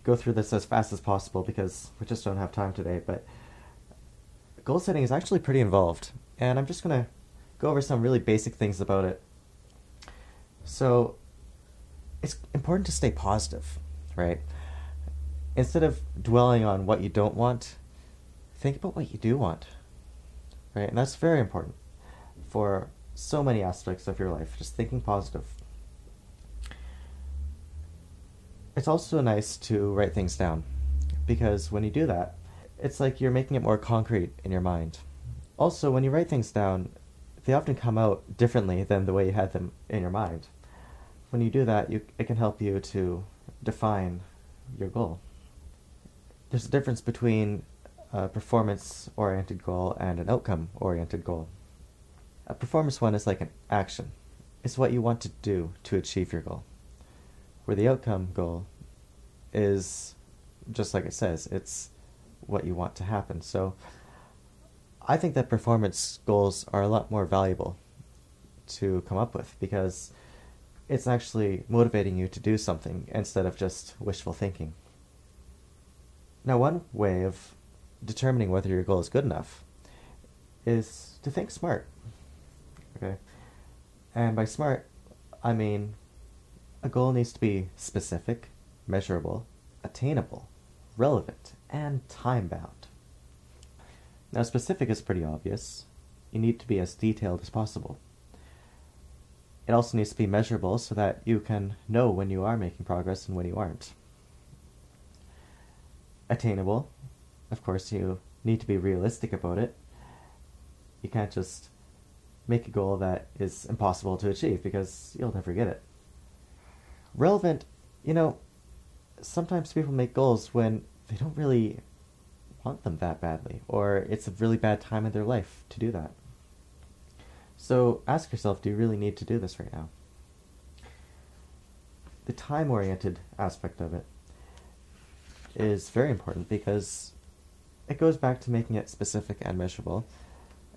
go through this as fast as possible because we just don't have time today, but goal setting is actually pretty involved, and I'm just going to go over some really basic things about it. So, it's important to stay positive, right? Instead of dwelling on what you don't want, think about what you do want, right? And that's very important for so many aspects of your life, just thinking positive. It's also nice to write things down, because when you do that, it's like you're making it more concrete in your mind. Also, when you write things down, they often come out differently than the way you had them in your mind. When you do that, it can help you to define your goal. There's a difference between a performance-oriented goal and an outcome-oriented goal. A performance one is like an action. It's what you want to do to achieve your goal. Where the outcome goal is, just like it says, it's what you want to happen. So I think that performance goals are a lot more valuable to come up with, because it's actually motivating you to do something instead of just wishful thinking. Now, one way of determining whether your goal is good enough is to think smart. Okay? And by smart, I mean a goal needs to be specific, measurable, attainable, relevant, and time-bound. Now, specific is pretty obvious. You need to be as detailed as possible. It also needs to be measurable so that you can know when you are making progress and when you aren't. Attainable, of course, you need to be realistic about it. You can't just make a goal that is impossible to achieve, because you'll never get it. Relevant, sometimes people make goals when they don't really want them that badly, or it's a really bad time in their life to do that. So ask yourself, do you really need to do this right now? The time-oriented aspect of it is very important, because it goes back to making it specific and measurable,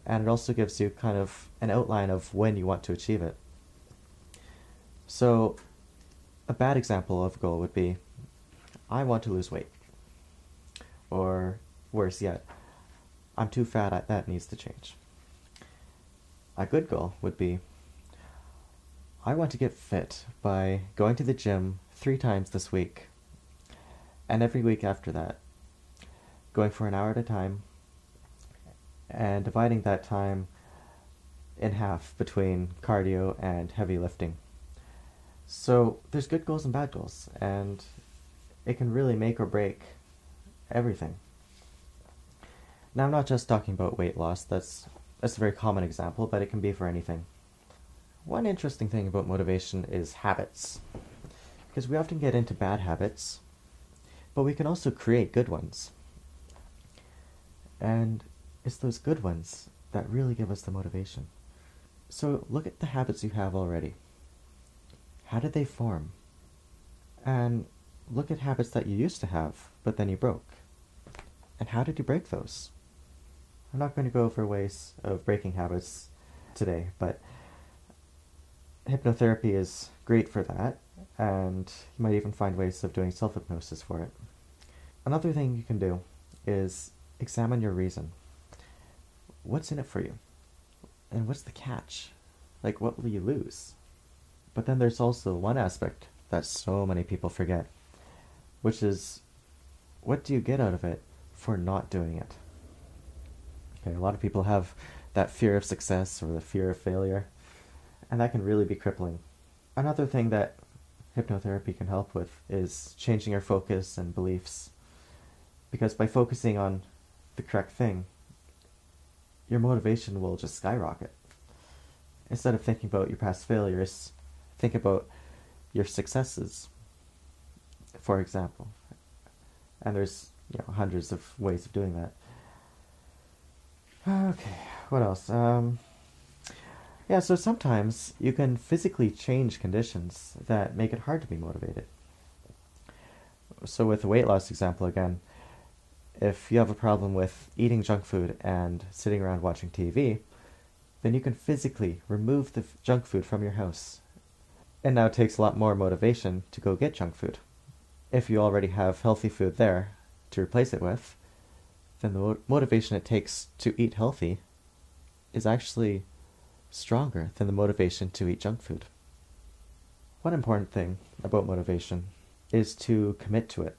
and it also gives you kind of an outline of when you want to achieve it. So a bad example of a goal would be, I want to lose weight. Or worse yet, I'm too fat, that needs to change. A good goal would be, I want to get fit by going to the gym 3 times this week, and every week after that, going for an hour at a time, and dividing that time in half between cardio and heavy lifting. So there's good goals and bad goals, and it can really make or break everything. Now, I'm not just talking about weight loss. That's a very common example, but it can be for anything. One interesting thing about motivation is habits, because we often get into bad habits, but we can also create good ones. And it's those good ones that really give us the motivation. So look at the habits you have already. How did they form? And look at habits that you used to have, but then you broke. And how did you break those? I'm not going to go over ways of breaking habits today, but hypnotherapy is great for that, and you might even find ways of doing self-hypnosis for it. Another thing you can do is examine your reason. What's in it for you? And what's the catch? Like, what will you lose? But then there's also one aspect that so many people forget, which is, what do you get out of it for not doing it? Okay, a lot of people have that fear of success or the fear of failure, and that can really be crippling. Another thing that hypnotherapy can help with is changing your focus and beliefs, because by focusing on the correct thing, your motivation will just skyrocket. Instead of thinking about your past failures, think about your successes, for example. And there's hundreds of ways of doing that. Okay, what else? So sometimes you can physically change conditions that make it hard to be motivated. So with the weight loss example again, if you have a problem with eating junk food and sitting around watching TV, then you can physically remove the junk food from your house. And now it takes a lot more motivation to go get junk food. if you already have healthy food there to replace it with, then the motivation it takes to eat healthy is actually stronger than the motivation to eat junk food. One important thing about motivation is to commit to it.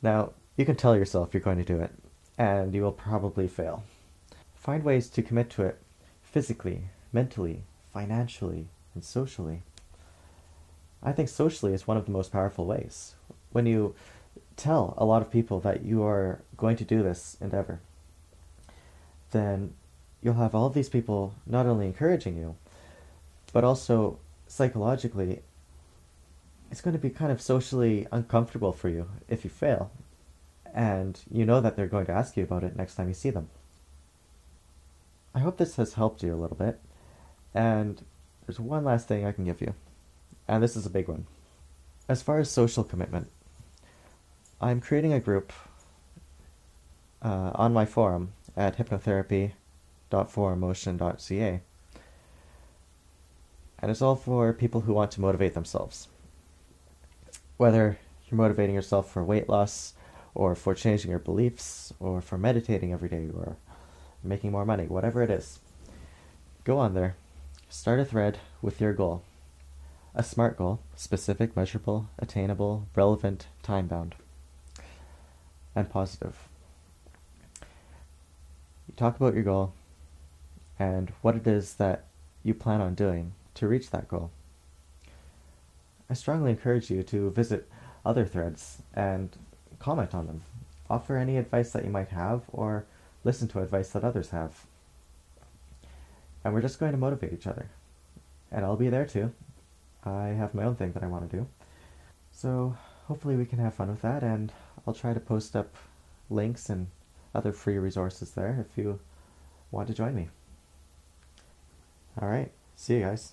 Now, you can tell yourself you're going to do it, and you will probably fail. Find ways to commit to it physically, mentally, financially, and socially. I think socially is one of the most powerful ways. When you tell a lot of people that you are going to do this endeavor, then you'll have all of these people not only encouraging you, but also psychologically, it's going to be kind of socially uncomfortable for you if you fail. And you know that they're going to ask you about it next time you see them. I hope this has helped you a little bit. And there's one last thing I can give you. And this is a big one. As far as social commitment, I'm creating a group on my forum at hypnotherapy.forummotion.ca. And it's all for people who want to motivate themselves. Whether you're motivating yourself for weight loss, or for changing your beliefs, or for meditating every day, or making more money, whatever it is. Go on there, start a thread with your goal. A SMART goal: specific, measurable, attainable, relevant, time-bound, and positive. You talk about your goal and what it is that you plan on doing to reach that goal. I strongly encourage you to visit other threads and comment on them. Offer any advice that you might have, or listen to advice that others have. And we're just going to motivate each other. And I'll be there too. I have my own thing that I want to do. So hopefully we can have fun with that, and I'll try to post up links and other free resources there if you want to join me. Alright, see you guys,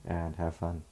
and have fun.